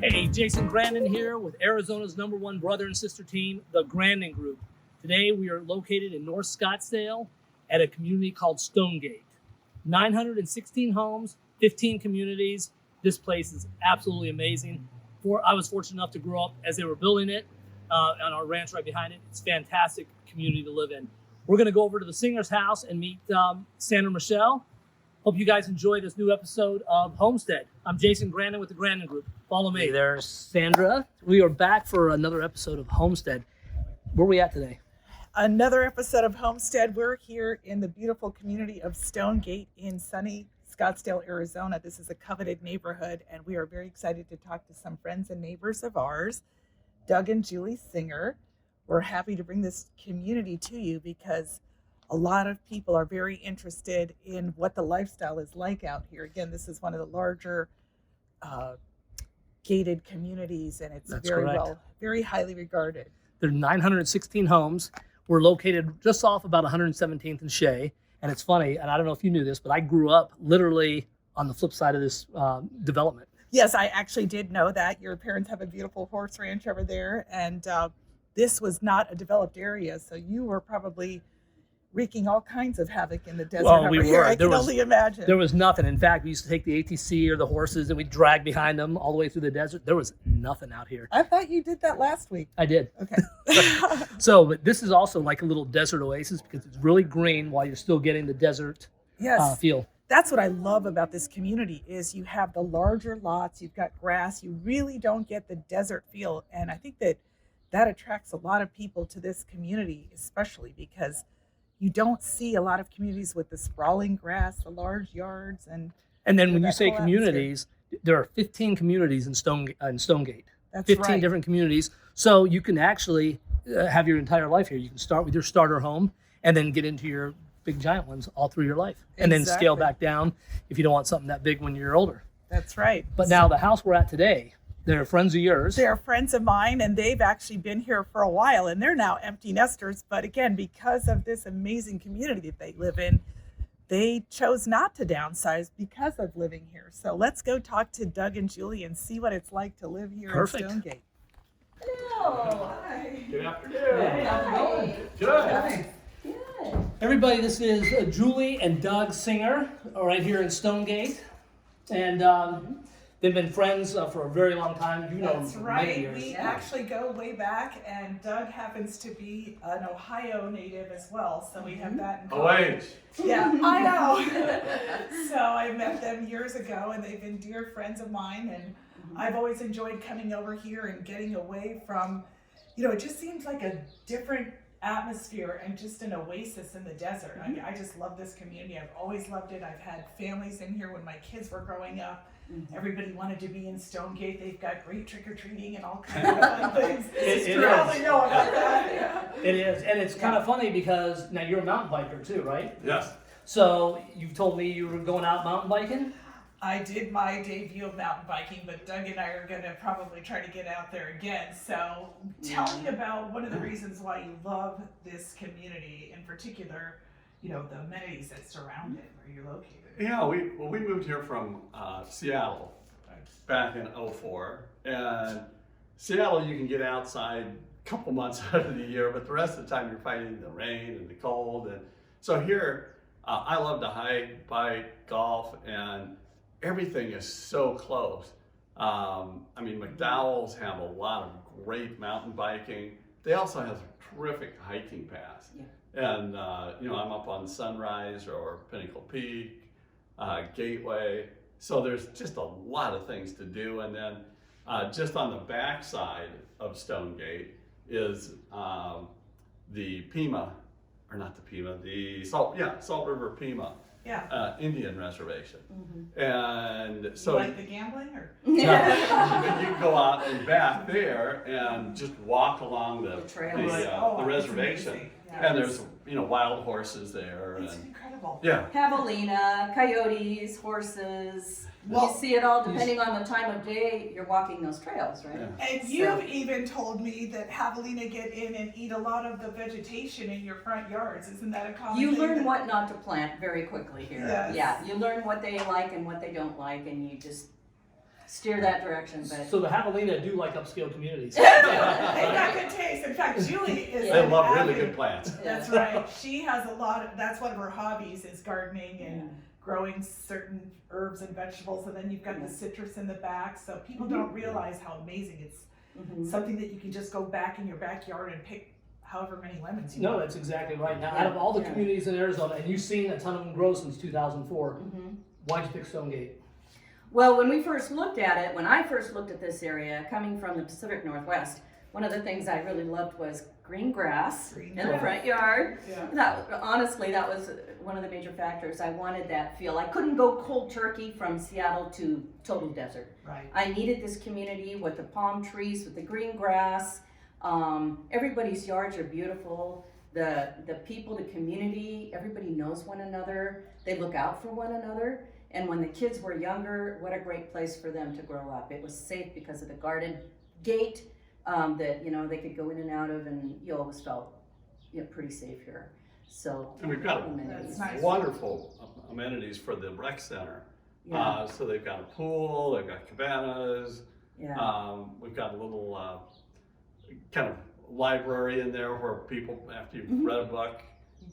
Hey, Jason Grandon here with Arizona's #1 brother and sister team, the Grandon Group. Today we are located in North Scottsdale at a community called Stonegate. 916 homes, 15 communities. This place is absolutely amazing. I was fortunate enough to grow up as they were building it on our ranch right behind it. It's a fantastic community to live in. We're going to go over to the Singer's house and meet Sandra Michelle. Hope you guys enjoy this new episode of Homestead. I'm Jason Grandon with the Grandon Group. Follow me. Hey there, Sandra. We are back for another episode of Homestead. Where are we at today? Another episode of Homestead. We're here in the beautiful community of Stonegate in sunny Scottsdale, Arizona. This is a coveted neighborhood, and we are very excited to talk to some friends and neighbors of ours, Doug and Julie Singerwho. We're happy to bring this community to you because a lot of people are very interested in what the lifestyle is like out here. Again, this is one of the larger gated communities, and it's very highly regarded. There are 916 homes. We're located just off about 117th and Shea. And it's funny, and I don't know if you knew this, but I grew up literally on the flip side of this development. Yes, I actually did know that. Your parents have a beautiful horse ranch over there, and this was not a developed area, so you were probably wreaking all kinds of havoc in the desert. Well, we were. I can only imagine. There was nothing. In fact, we used to take the ATC or the horses and we'd drag behind them all the way through the desert. There was nothing out here. I thought you did that last week. I did. Okay. But this is also like a little desert oasis because it's really green while you're still getting the desert feel. That's what I love about this community is you have the larger lots, you've got grass, you really don't get the desert feel. And I think that attracts a lot of people to this community, especially because you don't see a lot of communities with the sprawling grass, the large yards, and then when you say communities, there are 15 communities in Stonegate. That's 15 different communities. So you can actually have your entire life here. You can start with your starter home and then get into your big giant ones all through your life, and then scale back down if you don't want something that big when you're older. That's right. But now the house we're at today, they're friends of yours. They're friends of mine, and they've actually been here for a while, and they're now empty nesters. But again, because of this amazing community that they live in, they chose not to downsize because of living here. So let's go talk to Doug and Julie and see what it's like to live here in Stonegate. Hello. Hi. Good afternoon. Hey, how's it going? Good. Good. Everybody, this is Julie and Doug Singer, right here in Stonegate. And they've been friends for a very long time. You know, That's many right. years. We actually go way back, and Doug happens to be an Ohio native as well, so we have that in common. Yeah, I know. So I met them years ago, and they've been dear friends of mine, and I've always enjoyed coming over here and getting away from, it just seems like a different atmosphere and just an oasis in the desert. I just love this community. I've always loved it. I've had families in here when my kids were growing up. Everybody wanted to be in Stonegate. They've got great trick-or-treating and all kinds of fun things. It probably know about that. Yeah. It is, and it's kind of funny because now you're a mountain biker too, right? Yes. So you've told me you were going out mountain biking? I did my debut of mountain biking, but Doug and I are going to probably try to get out there again. So tell me about one of the reasons why you love this community, in particular, the amenities that surround it, where you're located. Yeah, we moved here from Seattle back in '04, and Seattle you can get outside a couple months out of the year, but the rest of the time you're fighting the rain and the cold. And so here, I love to hike, bike, golf, and everything is so close. McDowell's have a lot of great mountain biking. They also have a terrific hiking paths. Yeah. And I'm up on Sunrise or Pinnacle Peak, Gateway. So there's just a lot of things to do. And then just on the back side of Stonegate is the Pima, or not the Pima, the Salt River Pima. Yeah. Indian reservation. And so you like the gambling, or you can go out and back there and just walk along the reservation. And there's wild horses there. It's incredible. Yeah. Javelina, coyotes, horses. You see it all depending on the time of day you're walking those trails, right? Yeah. And you've even told me that javelina get in and eat a lot of the vegetation in your front yards. Isn't that a common thing? You learn what not to plant very quickly here. Yes. Yeah, you learn what they like and what they don't like, and you just steer that direction, but. So the Javelina do like upscale communities. They've got good taste. In fact, Julie is. They an love really avid- good plants. That's right. She has a lot of, that's one of her hobbies is gardening and growing certain herbs and vegetables. And then you've got the citrus in the back. So people don't realize how amazing it's something that you can just go back in your backyard and pick however many lemons you No, want. that's exactly right. Now, out of all the communities in Arizona, and you've seen a ton of them grow since 2004, why'd you pick Stonegate? Well, when I first looked at this area, coming from the Pacific Northwest, one of the things I really loved was green grass in the front yard. Yeah. Honestly, that was one of the major factors. I wanted that feel. I couldn't go cold turkey from Seattle to total desert. Right. I needed this community with the palm trees, with the green grass. Everybody's yards are beautiful. The people, the community, everybody knows one another. They look out for one another. And when the kids were younger, what a great place for them to grow up. It was safe because of the garden gate that they could go in and out of, and you always felt pretty safe here. So And we've got That's nice. wonderful amenities for the rec center. So they've got a pool, they've got cabanas. We've got a little kind of library in there where people, after you've read a book,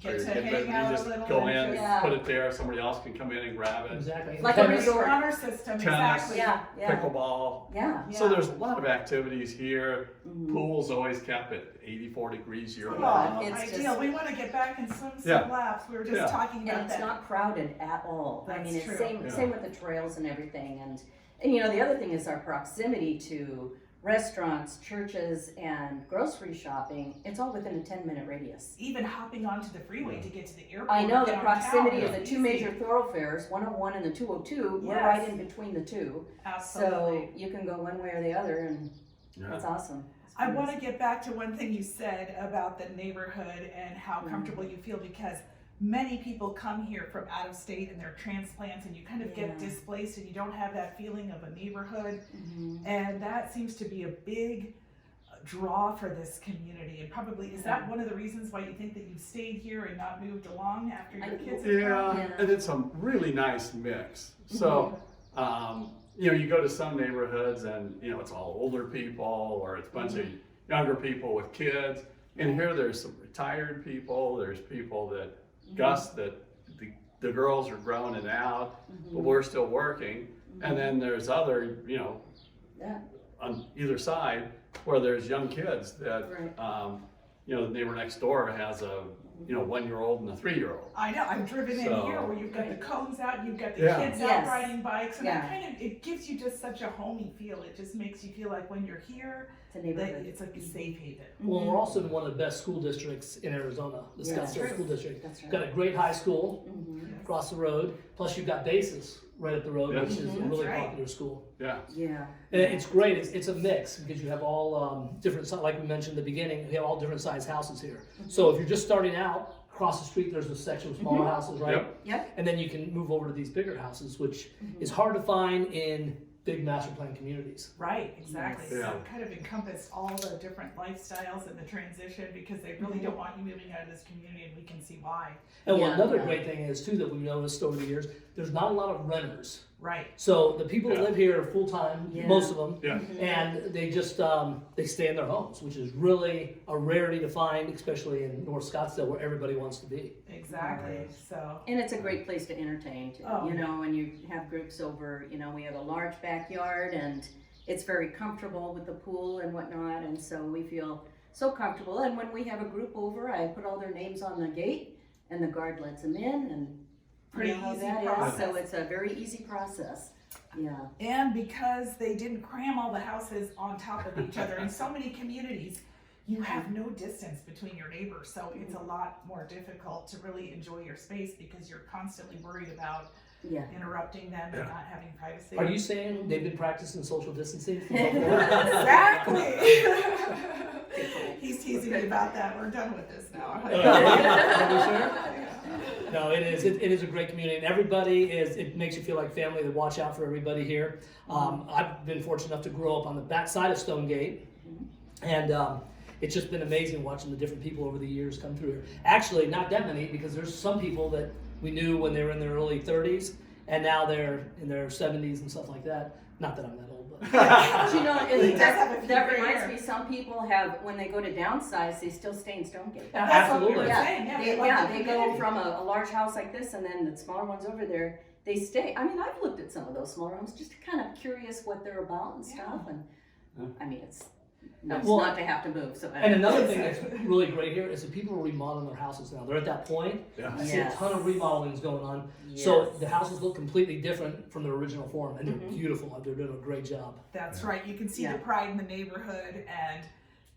Get or to you're getting hang ready, out you just a little. go and in, just- put it there, somebody else can come in and grab it. Exactly. Like a Tennis, resort. Honor system, exactly. Pickleball. Yeah. So there's a lot of activities here. Pool's always kept at 84 degrees year Oh, round. It's ideal. just- We want to get back and swim some Yeah. laps. We were just talking about And it's that. not crowded at all. I That's mean, it's true. same with the trails and everything. And the other thing is our proximity to restaurants, churches, and grocery shopping. It's all within a 10-minute radius. Even hopping onto the freeway to get to the airport. I know the downtown proximity is of the two easy. major thoroughfares, 101 and the 202. We're right in between the two. Absolutely. So you can go one way or the other, and it's awesome. I want to get back to one thing you said about the neighborhood and how comfortable you feel, because many people come here from out of state and they're transplants, and you kind of get displaced and you don't have that feeling of a neighborhood. And that seems to be a big draw for this community. And probably, is that one of the reasons why you think that you've stayed here and not moved along after your kids have gone? And it's a really nice mix. So, you go to some neighborhoods and, it's all older people or it's a bunch of younger people with kids. And here there's some retired people, there's people that, Gus, that the girls are growing and out, but we're still working. And then there's other, on either side where there's young kids that, the neighbor next door has a 1-year-old and a 3-year-old. I know, I've driven in So- here where you've got the cones out, you've got the Yeah. kids out Yes. riding bikes, and Yeah. it gives you just such a homey feel. It just makes you feel like when you're here, It's a that neighborhood. it's like a safe haven. Well, we're also in one of the best school districts in Arizona, the Yeah. Scottsdale School District. That's right. Got a great high school across the road, plus you've got bases right up the road, Yes. which is a That's really right. popular school. Yeah. Yeah. And it's great. It's a mix because you have all different, like we mentioned at the beginning, we have all different size houses here. So if you're just starting out, across the street there's a section of smaller houses, right? Yep. And then you can move over to these bigger houses, which is hard to find in big master plan communities. Right, exactly. Yes. So Yeah. it kind of encompassed all the different lifestyles and the transition, because they really don't want you moving out of this community, and we can see why. And Yeah. another great thing is too that we've noticed over the years, there's not a lot of renters. Right. So the people that live here are full time, Yeah. most of them, Yeah. and they just they stay in their homes, which is really a rarity to find, especially in North Scottsdale where everybody wants to be. Exactly. So And it's a great place to entertain too. Oh, When you have groups over, we have a large backyard and it's very comfortable with the pool and whatnot, and so we feel so comfortable. And when we have a group over, I put all their names on the gate and the guard lets them in, and Pretty you know how easy that is. process. So it's a very easy process. Yeah. And because they didn't cram all the houses on top of each other in so many communities, you have no distance between your neighbors. So it's a lot more difficult to really enjoy your space because you're constantly worried about Yeah. interrupting them and not having privacy. Are you saying they've been practicing social distancing? Exactly. He's teasing me about that. We're done with this now. Are we sure? No, it is. It is a great community, and everybody is. It makes you feel like family. They watch out for everybody here. I've been fortunate enough to grow up on the backside of Stonegate, and it's just been amazing watching the different people over the years come through here. Actually, not that many, because there's some people that we knew when they were in their early 30s, and now they're in their 70s and stuff like that. Not that I'm that old, but But you know, He does have a few that gray reminds hair. me, some people have, when they go to downsize, they still stay in Stonegate. That's what we absolutely. were Yeah, saying. Yeah, they, we love the they go community. from a large house like this, and then the smaller ones over there, they stay. I mean, I've looked at some of those smaller homes, just kind of curious what they're about and stuff, and I mean, it's nice Well, not to have to move, so. And another thing that's really great here is that people are remodeling their houses now. They're at that point. Yeah. I see a ton of remodelings going on. Yes. So the houses look completely different from their original form, and they're Mhm. beautiful. They're doing a great job. That's right. You can see Yeah. the pride in the neighborhood, and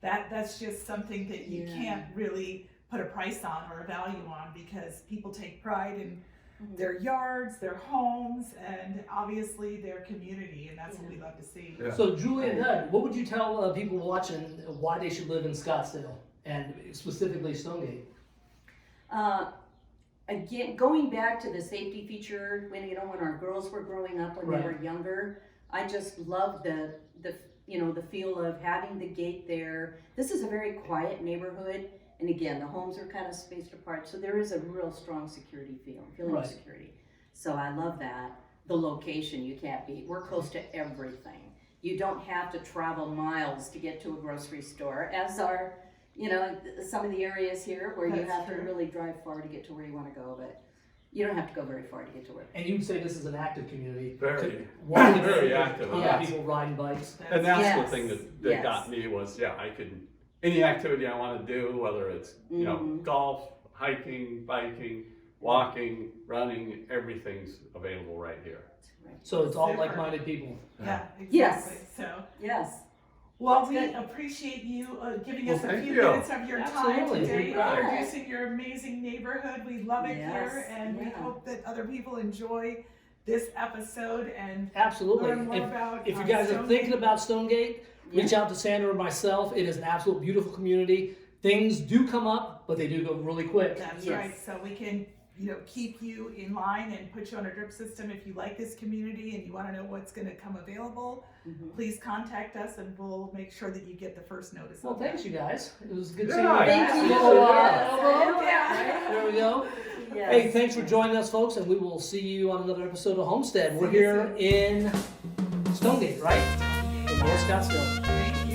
that's just something that you Yeah. can't really put a price on or a value on, because people take pride in their yards, their homes, and obviously their community, and that's what we love to see. Yeah. So Julie and Doug, what would you tell people watching why they should live in Scottsdale, and specifically Stonegate? Again, going back to the safety feature, when when our girls were growing up, when they Right. were younger, I just loved the the feel of having the gate there. This is a very quiet neighborhood, and again, the homes are kind of spaced apart, so there is a real strong feeling Right. of security. So I love that. The location you can't beat. We're close to everything. You don't have to travel miles to get to a grocery store, as are some of the areas here where you That's have to true. really drive far to get to where you want to go, but you don't have to go very far to get to where. And you'd say this is an active community. Very, Walking very in, active. a lot Yeah. of people riding bikes. And that's Yes. the thing that Yes. got me was, I could, any activity I want to do, whether it's, Mhm. golf, hiking, biking, walking, running, everything's available right here. So it's all Super. like-minded people. Yeah, exactly. Yes. So, Yes. well, That's we good. appreciate you giving Well, us a thank few you. minutes of your time Absolutely. today, Yeah. introducing your amazing neighborhood. We love it Yes, here, and we yeah. hope that other people enjoy this episode and Absolutely. learn more about. If you guys are Stonegate. thinking about Stonegate, reach out to Sandra or myself. It is an absolute beautiful community. Things do come up, but they do go really quick. That's Yes. right. So we can, keep you in line and put you on a drip system. If you like this community and you want to know what's going to come available, Mhm. please contact us, and we'll make sure that you get the first notice. Well, of thanks, that. you guys. It was good Yeah, seeing you. Thank guys. you. Little, Yes, elbow. I know, Yeah. right? There we go. Yes. Hey, thanks for joining us, folks, and we will see you on another episode of Homestead. We're See you here in Stonegate, right? In North Scottsdale. Thank you.